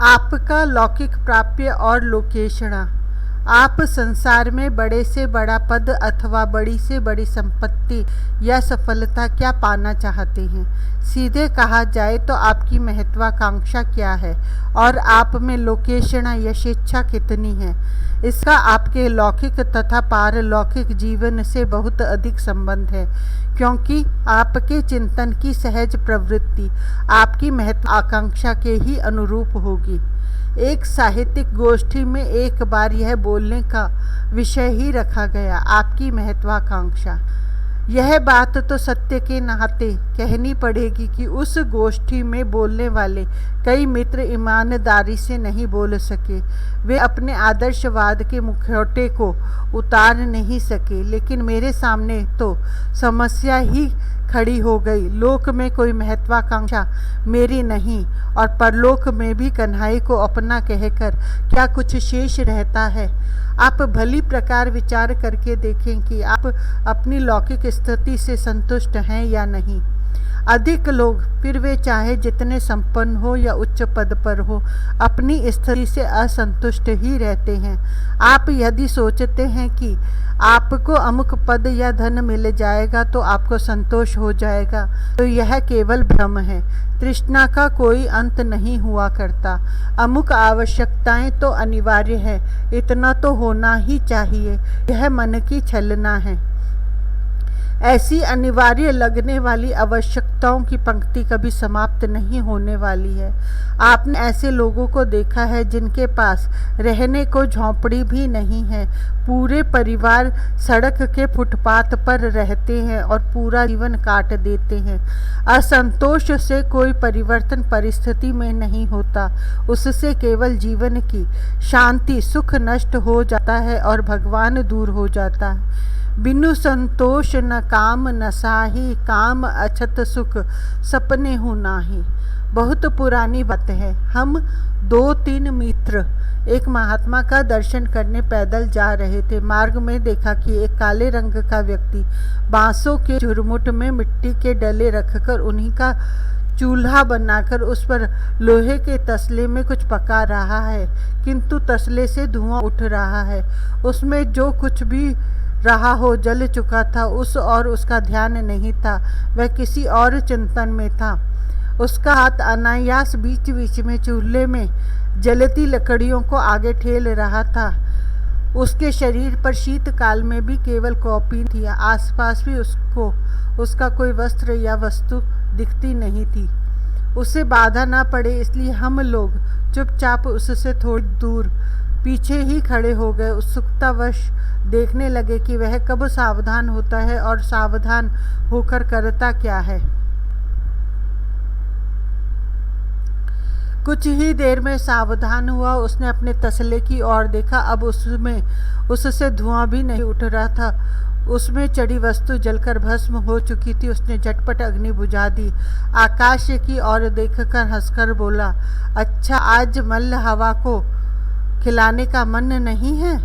आपका लौकिक प्राप्य और लोकेशणा। आप संसार में बड़े से बड़ा पद अथवा बड़ी से बड़ी संपत्ति या सफलता क्या पाना चाहते हैं? सीधे कहा जाए तो आपकी महत्वाकांक्षा क्या है और आप में लोकेशणा यशेच्छा कितनी है? इसका आपके लौकिक तथा पारलौकिक जीवन से बहुत अधिक संबंध है, क्योंकि आपके चिंतन की सहज प्रवृत्ति आपकी महत्वाकांक्षा के ही अनुरूप होगी। एक साहित्यिक गोष्ठी में एक बार यह बोलने का विषय ही रखा गया, आपकी महत्वाकांक्षा। यह बात तो सत्य के नाते कहनी पड़ेगी कि उस गोष्ठी में बोलने वाले कई मित्र ईमानदारी से नहीं बोल सके। वे अपने आदर्शवाद के मुखौटे को उतार नहीं सके, लेकिन मेरे सामने तो समस्या ही खड़ी हो गई। लोक में कोई महत्वाकांक्षा मेरी नहीं और परलोक में भी कन्हई को अपना कहकर क्या कुछ शेष रहता है? आप भली प्रकार विचार करके देखें कि आप अपनी लौकिक स्थिति से संतुष्ट हैं या नहीं। अधिक लोग, फिर वे चाहे जितने संपन्न हो या उच्च पद पर हो, अपनी स्थिति से असंतुष्ट ही रहते हैं। आप यदि सोचते हैं कि आपको अमुक पद या धन मिल जाएगा तो आपको संतोष हो जाएगा, तो यह केवल भ्रम है। तृष्णा का कोई अंत नहीं हुआ करता। अमुक आवश्यकताएं तो अनिवार्य है, इतना तो होना ही चाहिए, यह मन की छलना है। ऐसी अनिवार्य लगने वाली आवश्यकताओं की पंक्ति कभी समाप्त नहीं होने वाली है। आपने ऐसे लोगों को देखा है जिनके पास रहने को झोंपड़ी भी नहीं है, पूरे परिवार सड़क के फुटपाथ पर रहते हैं और पूरा जीवन काट देते हैं। असंतोष से कोई परिवर्तन परिस्थिति में नहीं होता, उससे केवल जीवन की शांति सुख नष्ट हो जाता है और भगवान दूर हो जाता है। बिनु संतोष न काम न साही, काम अछत सुख सपने हो नाही। बहुत पुरानी बात है। हम 2-3 मित्र एक महात्मा का दर्शन करने पैदल जा रहे थे। मार्ग में देखा कि एक काले रंग का व्यक्ति बांसों के झुरमुट में मिट्टी के डले रखकर उन्हीं का चूल्हा बनाकर उस पर लोहे के तसले में कुछ पका रहा है, किंतु तसले से धुआं उठ रहा है। उसमें जो कुछ भी रहा हो जल चुका था। उस और उसका ध्यान नहीं था, वह किसी और चिंतन में था। उसका हाथ अनायास बीच बीच में चूल्हे में जलती लकड़ियों को आगे ठेल रहा था। उसके शरीर पर शीतकाल में भी केवल कॉपी थी, आसपास भी उसका कोई वस्त्र या वस्तु दिखती नहीं थी। उसे बाधा ना पड़े इसलिए हम लोग चुपचाप उससे थोड़ी दूर पीछे ही खड़े हो गए। उत्सुकतावश देखने लगे कि वह कब सावधान होता है और सावधान होकर करता क्या है। कुछ ही देर में सावधान हुआ। उसने अपने तसले की ओर देखा। अब उससे धुआं भी नहीं उठ रहा था। उसमें चढ़ी वस्तु जलकर भस्म हो चुकी थी। उसने झटपट अग्नि बुझा दी। आकाश की ओर देखकर हंसकर बोला, अच्छा, आज मल्ल हवा को खिलाने का मन नहीं है?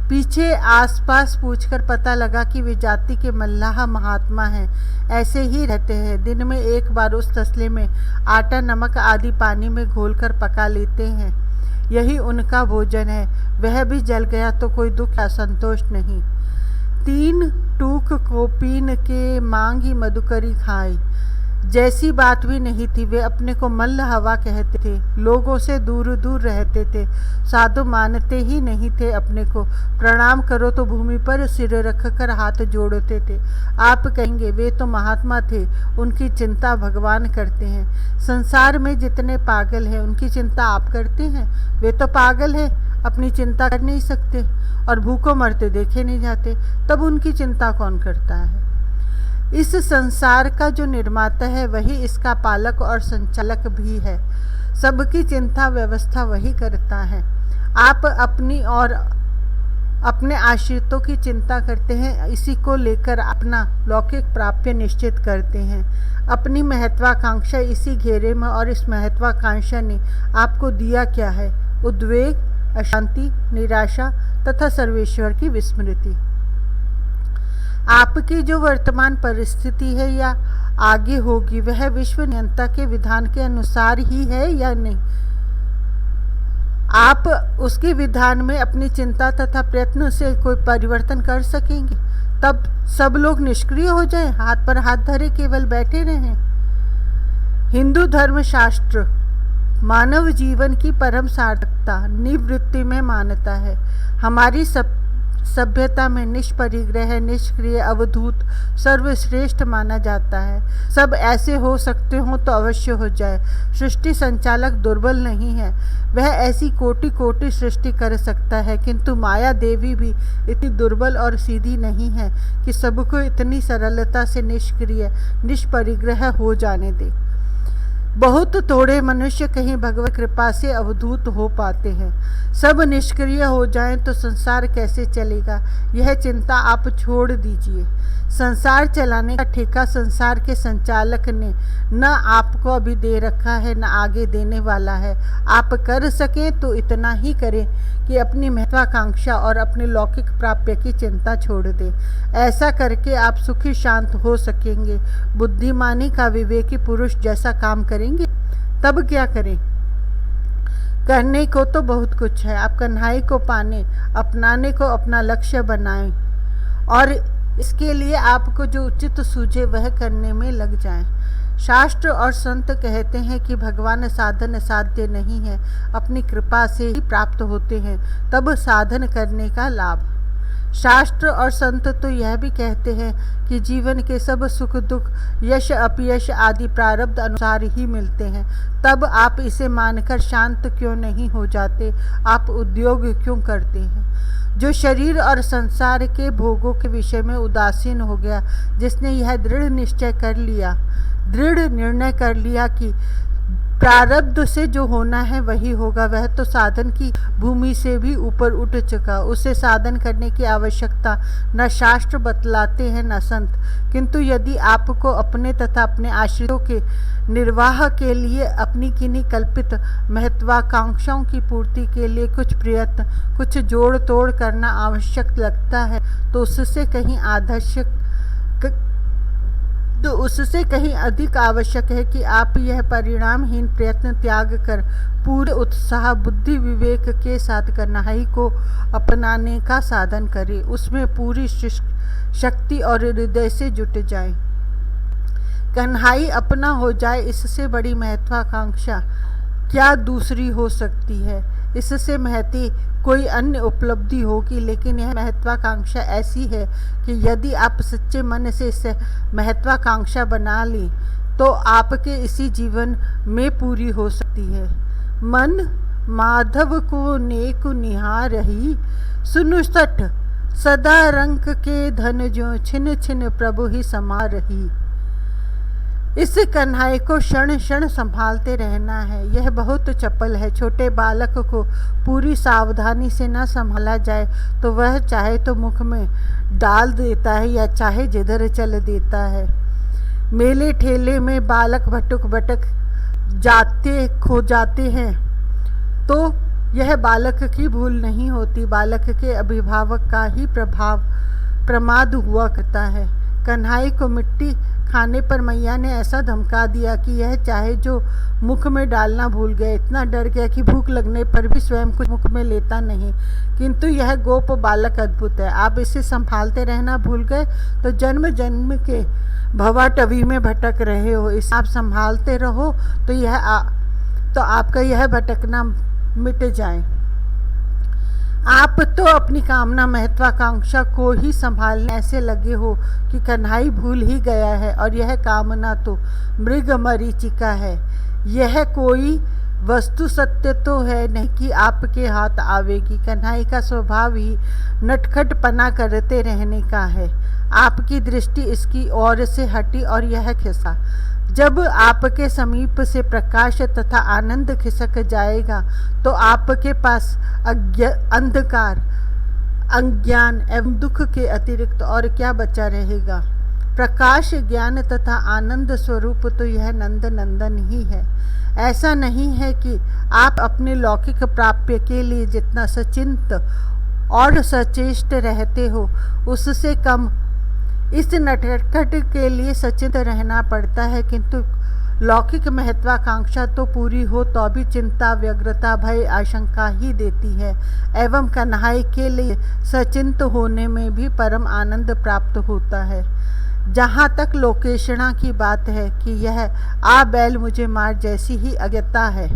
पीछे आसपास पूछकर पता लगा कि वे जाति के मल्लाह महात्मा हैं। ऐसे ही रहते हैं। दिन में एक बार उस तसले में आटा नमक आदि पानी में घोलकर पका लेते हैं। यही उनका भोजन है। वह भी जल गया तो कोई दुख या संतोष नहीं। 3 टूक को पीन के मांगी मधुकरी खाई जैसी बात भी नहीं थी। वे अपने को मल्ल हवा कहते थे। लोगों से दूर दूर रहते थे। साधु मानते ही नहीं थे अपने को। प्रणाम करो तो भूमि पर सिर रखकर हाथ जोड़ते थे। आप कहेंगे वे तो महात्मा थे, उनकी चिंता भगवान करते हैं। संसार में जितने पागल हैं उनकी चिंता आप करते हैं? वे तो पागल हैं, अपनी चिंता कर नहीं सकते और भूखों मरते देखे नहीं जाते, तब उनकी चिंता कौन करता है? इस संसार का जो निर्माता है वही इसका पालक और संचालक भी है। सबकी चिंता व्यवस्था वही करता है। आप अपनी और अपने आश्रितों की चिंता करते हैं, इसी को लेकर अपना लौकिक प्राप्य निश्चित करते हैं। अपनी महत्वाकांक्षा इसी घेरे में, और इस महत्वाकांक्षा ने आपको दिया क्या है? उद्वेग, अशांति, निराशा तथा सर्वेश्वर की विस्मृति। आपकी जो वर्तमान परिस्थिति है या आगे होगी वह विश्व नियंता के विधान के अनुसार ही है या नहीं? आप उसके विधान में अपनी चिंता तथा प्रयत्न से कोई परिवर्तन कर सकेंगे? तब सब लोग निष्क्रिय हो जाएं, हाथ पर हाथ धरे केवल बैठे रहें? हिंदू धर्म शास्त्र मानव जीवन की परम सार्थकता निवृत्ति में मानता है। हमारी सभ्यता में निष्परिग्रह, निष्क्रिय, अवधूत सर्वश्रेष्ठ माना जाता है। सब ऐसे हो सकते हो तो अवश्य हो जाए। सृष्टि संचालक दुर्बल नहीं है, वह ऐसी कोटि कोटि सृष्टि कर सकता है, किंतु माया देवी भी इतनी दुर्बल और सीधी नहीं है कि सबको इतनी सरलता से निष्क्रिय, निष्परिग्रह हो जाने दे। बहुत थोड़े मनुष्य कहीं भगवत कृपा से अवधूत हो पाते हैं। सब निष्क्रिय हो जाएं तो संसार कैसे चलेगा? यह चिंता आप छोड़ दीजिए। संसार चलाने का ठेका संसार के संचालक ने न आपको अभी दे रखा है, न आगे देने वाला है। आप कर सकें तो इतना ही करें कि अपनी महत्वाकांक्षा और अपने लौकिक प्राप्य की चिंता छोड़ दें। ऐसा करके आप सुखी शांत हो सकेंगे। बुद्धिमानी का विवेकी पुरुष जैसा काम करेंगे। तब क्या करें? करने को तो बहुत कुछ है। आप कन्हैया को पाने, अपनाने को अपना लक्ष्य बनाएं और इसके लिए आपको जो उचित सूझे वह करने में लग जाएं। शास्त्र और संत कहते हैं कि भगवान साधन साध्य नहीं है, अपनी कृपा से ही प्राप्त होते हैं। तब साधन करने का लाभ। शास्त्र और संत तो यह भी कहते हैं कि जीवन के सब सुख दुख, यश अपयश आदि प्रारब्ध अनुसार ही मिलते हैं। तब आप इसे मानकर शांत क्यों नहीं हो जाते? आप उद्योग क्यों करते हैं? जो शरीर और संसार के भोगों के विषय में उदासीन हो गया, जिसने यह दृढ़ निर्णय कर लिया कि प्रारब्ध से जो होना है वही होगा, वह तो साधन की भूमि से भी ऊपर उठ चुका। उसे साधन करने की आवश्यकता न शास्त्र बतलाते हैं न संत। किंतु यदि आपको अपने तथा अपने आश्रितों के निर्वाह के लिए अपनी किन्हीं कल्पित महत्वाकांक्षाओं की पूर्ति के लिए कुछ प्रयत्न, कुछ जोड़ तोड़ करना आवश्यक लगता है तो उससे कहीं अधिक आवश्यक है कि आप यह परिणामहीन प्रयत्न त्याग कर पूरे उत्साह, बुद्धि, विवेक के साथ कन्हैया को अपनाने का साधन करें। उसमें पूरी शक्ति और हृदय से जुट जाएं। कन्हैया अपना हो जाए, इससे बड़ी महत्वाकांक्षा क्या दूसरी हो सकती है? इससे महती कोई अन्य उपलब्धि होगी, लेकिन यह महत्वाकांक्षा ऐसी है कि यदि आप सच्चे मन से इसे महत्वाकांक्षा बना ली तो आपके इसी जीवन में पूरी हो सकती है। मन माधव को नेक निहारही, सुनु सठ सदा रंक के धन जो छिन छिन प्रभु ही समा रही। इस कन्हैया को क्षण क्षण संभालते रहना है। यह बहुत चपल है। छोटे बालक को पूरी सावधानी से न संभाला जाए तो वह चाहे तो मुख में डाल देता है या चाहे जिधर चल देता है। मेले ठेले में बालक भटक खो जाते हैं तो यह बालक की भूल नहीं होती, बालक के अभिभावक का ही प्रमाद हुआ करता है। कन्हैया को मिट्टी खाने पर मैया ने ऐसा धमका दिया कि यह चाहे जो मुख में डालना भूल गया। इतना डर गया कि भूख लगने पर भी स्वयं कुछ मुख में लेता नहीं। किंतु यह गोप बालक अद्भुत है। आप इसे संभालते रहना भूल गए तो जन्म जन्म के भवाटवी में भटक रहे हो। इसे आप संभालते रहो तो आपका यह भटकना मिट जाए। आप तो अपनी कामना महत्वाकांक्षा को ही संभालने ऐसे लगे हो कि कन्हैया भूल ही गया है, और यह कामना तो मृग मरीचिका है। यह कोई वस्तु सत्य तो है नहीं कि आपके हाथ आवेगी। कन्हैया का स्वभाव ही नटखटपना करते रहने का है। आपकी दृष्टि इसकी ओर से हटी और यह खिसा। जब आपके समीप से प्रकाश तथा आनंद खिसक जाएगा तो आपके पास अंधकार, अज्ञान एवं दुख के अतिरिक्त और क्या बचा रहेगा? प्रकाश, ज्ञान तथा आनंद स्वरूप तो यह नंदन ही है। ऐसा नहीं है कि आप अपने लौकिक प्राप्य के लिए जितना सचिंत और सचेष्ट रहते हो उससे कम इस नटखट के लिए सचेत रहना पड़ता है। किंतु लौकिक महत्वाकांक्षा तो पूरी हो तो भी चिंता, व्यग्रता, भय, आशंका ही देती है एवं कन्हई के लिए सचिंत होने में भी परम आनंद प्राप्त होता है। जहाँ तक लोकेशणा की बात है कि यह आ बैल मुझे मार जैसी ही अज्ञता है।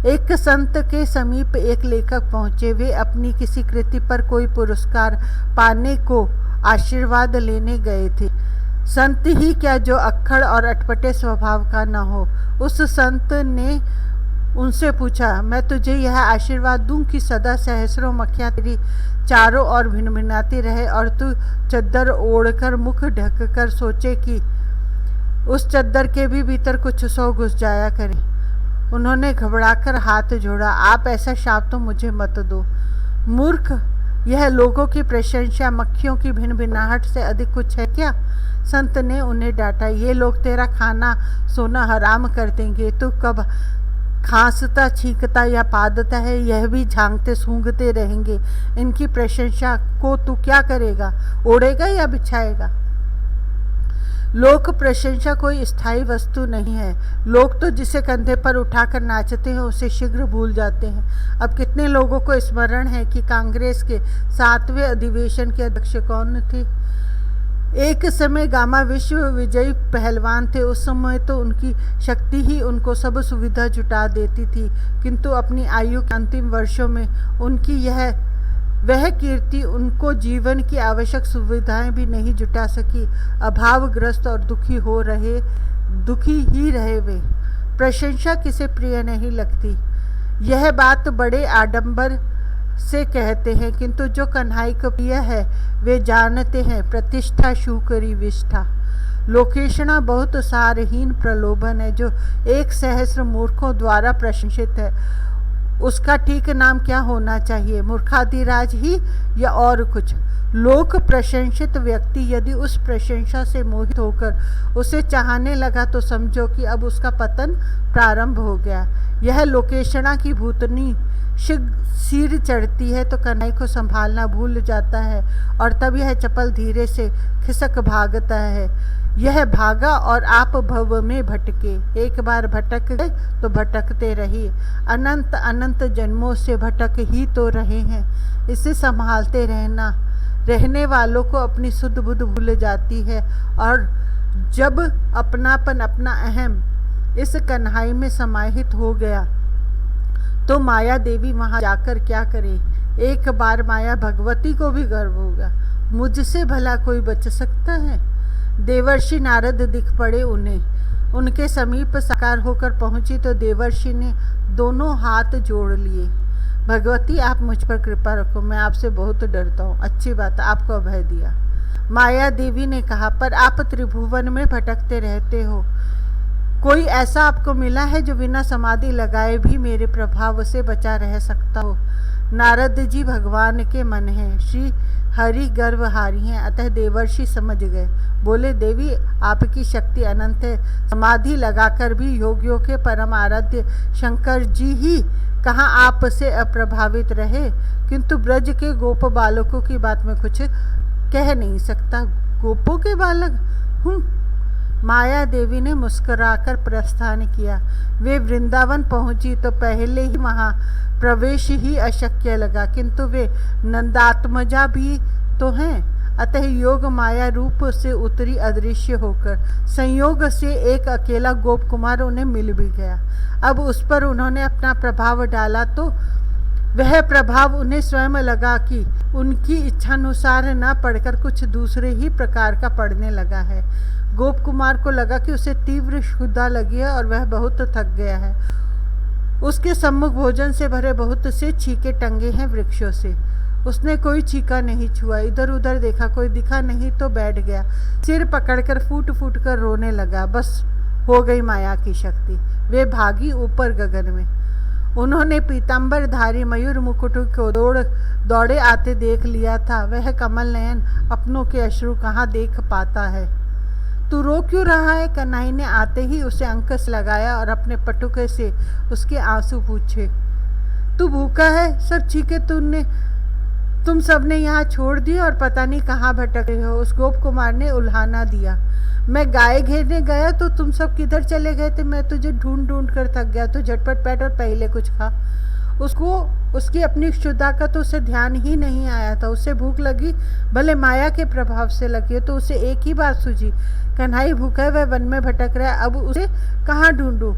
एक संत के समीप एक लेखक पहुँचे। वे अपनी किसी कृति पर कोई पुरस्कार पाने को आशीर्वाद लेने गए थे। संत ही क्या जो अक्खड़ और अटपटे स्वभाव का न हो। उस संत ने उनसे पूछा, मैं तुझे यह आशीर्वाद दूं कि सदा सहस्रों मक्खियाँ तेरी चारों ओर भिनभिनाती रहे और तू चद्दर ओढ़कर मुख ढककर सोचे कि उस चद्दर के भी भीतर कुछ सौ घुस जाया करे। उन्होंने घबराकर हाथ जोड़ा, आप ऐसा शाप तो मुझे मत दो। मूर्ख, यह लोगों की प्रशंसा मक्खियों की भिनभिनाहट से अधिक कुछ है क्या? संत ने उन्हें डांटा, ये लोग तेरा खाना सोना हराम कर देंगे। तू कब खांसता, छींकता या पादता है यह भी झांकते सूंघते रहेंगे। इनकी प्रशंसा को तू क्या करेगा? ओढ़ेगा या बिछाएगा? लोक प्रशंसा कोई स्थायी वस्तु नहीं है। लोग तो जिसे कंधे पर उठाकर नाचते हैं उसे शीघ्र भूल जाते हैं। अब कितने लोगों को स्मरण है कि कांग्रेस के 7वें अधिवेशन के अध्यक्ष कौन थे? एक समय गामा विश्व विजयी पहलवान थे। उस समय तो उनकी शक्ति ही उनको सब सुविधा जुटा देती थी, किंतु अपनी आयु के अंतिम वर्षों में उनकी वह कीर्ति उनको जीवन की आवश्यक सुविधाएं भी नहीं जुटा सकी। अभावग्रस्त और दुखी ही रहे वे। प्रशंसा किसे प्रिय नहीं लगती। यह बात बड़े आडंबर से कहते हैं, किंतु जो कन्हई को प्रिय है वे जानते हैं प्रतिष्ठा शूकरी विष्ठा। लोकेशणा बहुत सारहीन प्रलोभन है जो 1,000 मूर्खों द्वारा प्रशंसित है। उसका ठीक नाम क्या होना चाहिए? मूर्खाधिराज ही या और कुछ? लोक प्रशंसित व्यक्ति यदि उस प्रशंसा से मोहित होकर उसे चाहने लगा तो समझो कि अब उसका पतन प्रारंभ हो गया। यह लोकेशणा की भूतनी सिर चढ़ती है तो कन्हई को संभालना भूल जाता है और तब यह चपल धीरे से खिसक भागता है। यह भागा और आप भव में भटके। एक बार भटक गए तो भटकते रहिए। अनंत अनंत जन्मों से भटक ही तो रहे हैं। इसे संभालते रहने वालों को अपनी सुध बुध भूल जाती है और जब अपनापन अपना अहम इस कन्हई में समाहित हो गया तो माया देवी वहाँ जाकर क्या करे? एक बार माया भगवती को भी गर्व होगा, मुझसे भला कोई बच सकता है? देवर्षि नारद दिख पड़े उन्हें। उनके समीप साकार होकर पहुंची तो देवर्षि ने दोनों हाथ जोड़ लिए। भगवती, आप मुझ पर कृपा रखो, मैं आपसे बहुत डरता हूँ। अच्छी बात, आपको अभय दिया। माया देवी ने कहा, पर आप त्रिभुवन में भटकते रहते हो, कोई ऐसा आपको मिला है जो बिना समाधि लगाए भी मेरे प्रभाव से बचा रह सकता हो? नारद जी भगवान के मन हैं, श्री हरि गर्वहारी हैं, अतः देवर्षि समझ गए। बोले, देवी आपकी शक्ति अनंत है, समाधि लगाकर भी योगियों के परम आराध्य शंकर जी ही कहाँ आपसे अप्रभावित रहे, किंतु ब्रज के गोप बालकों की बात में कुछ कह नहीं सकता। गोपों के बालक हूँ? माया देवी ने मुस्कुराकर प्रस्थान किया। वे वृंदावन पहुंची तो पहले ही वहां प्रवेश ही अशक्य लगा, किंतु वे नंदात्मजा भी तो हैं। अतः योग माया रूप से उतरी अदृश्य होकर संयोग से एक अकेला गोप कुमार उन्हें मिल भी गया। अब उस पर उन्होंने अपना प्रभाव डाला तो वह प्रभाव उन्हें स्वयं लगा कि उनकी इच्छानुसार न पढ़कर कुछ दूसरे ही प्रकार का पढ़ने लगा है। गोप कुमार को लगा कि उसे तीव्र क्षुधा लगी है और वह बहुत थक गया है। उसके सम्मुख भोजन से भरे बहुत से छीके टंगे हैं वृक्षों से। उसने कोई छीका नहीं छुआ, इधर उधर देखा, कोई दिखा नहीं तो बैठ गया। सिर पकड़कर फूट फूट कर रोने लगा। बस हो गई माया की शक्ति। वे भागी ऊपर गगन में। उन्होंने पीताम्बरधारी मयूर मुकुट को दौड़े आते देख लिया था। वह कमल नयन अपनों के अश्रु कहाँ देख पाता है। तू रो क्यों रहा है? कन्हई ने आते ही उसे अंकस लगाया और अपने पटुके से उसके आंसू पूछे। तू भूखा है? सब छीके तूने तुम सब ने यहाँ छोड़ दिया और पता नहीं कहाँ भटक रहे हो। उस गोप कुमार ने उल्हाना दिया, मैं गाय घेरने गया तो तुम सब किधर चले गए थे? मैं तुझे ढूंढ ढूंढ कर थक गया, तो झटपट बैठ और पहले कुछ खा। उसको उसकी अपनी क्षुधा का तो उसे ध्यान ही नहीं आया था। उसे भूख लगी, भले माया के प्रभाव से लगी, तो उसे एक ही बात सूझी, कन्हई भूखा है, वह वन में भटक रहा है, अब उसे कहाँ ढूंढूं?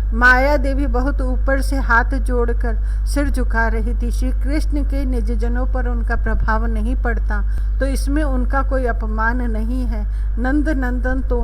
माया देवी बहुत ऊपर से हाथ जोड़कर सिर झुका रही थी। श्री कृष्ण के निजजनों पर उनका प्रभाव नहीं पड़ता तो इसमें उनका कोई अपमान नहीं है। नंद नंदन तो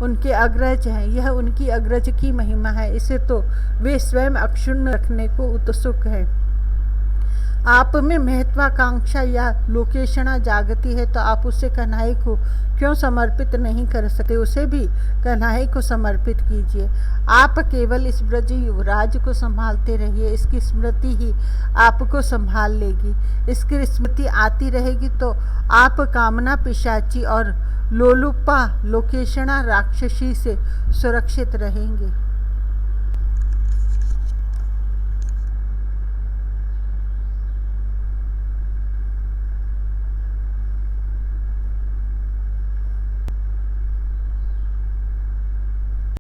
उनके अग्रज हैं, यह उनकी अग्रज की महिमा है, इसे तो वे स्वयं अक्षुण्ण रखने को उत्सुक है। आप में महत्वाकांक्षा या लोकेशना जागती है तो आप उसे कन्हई को क्यों समर्पित नहीं कर सकते? उसे भी कन्हई को समर्पित कीजिए। आप केवल इस ब्रज युवराज को संभालते रहिए, इसकी स्मृति ही आपको संभाल लेगी। इसकी स्मृति आती रहेगी तो आप कामना पिशाची और लोलुपा लोकेशना राक्षसी से सुरक्षित रहेंगे।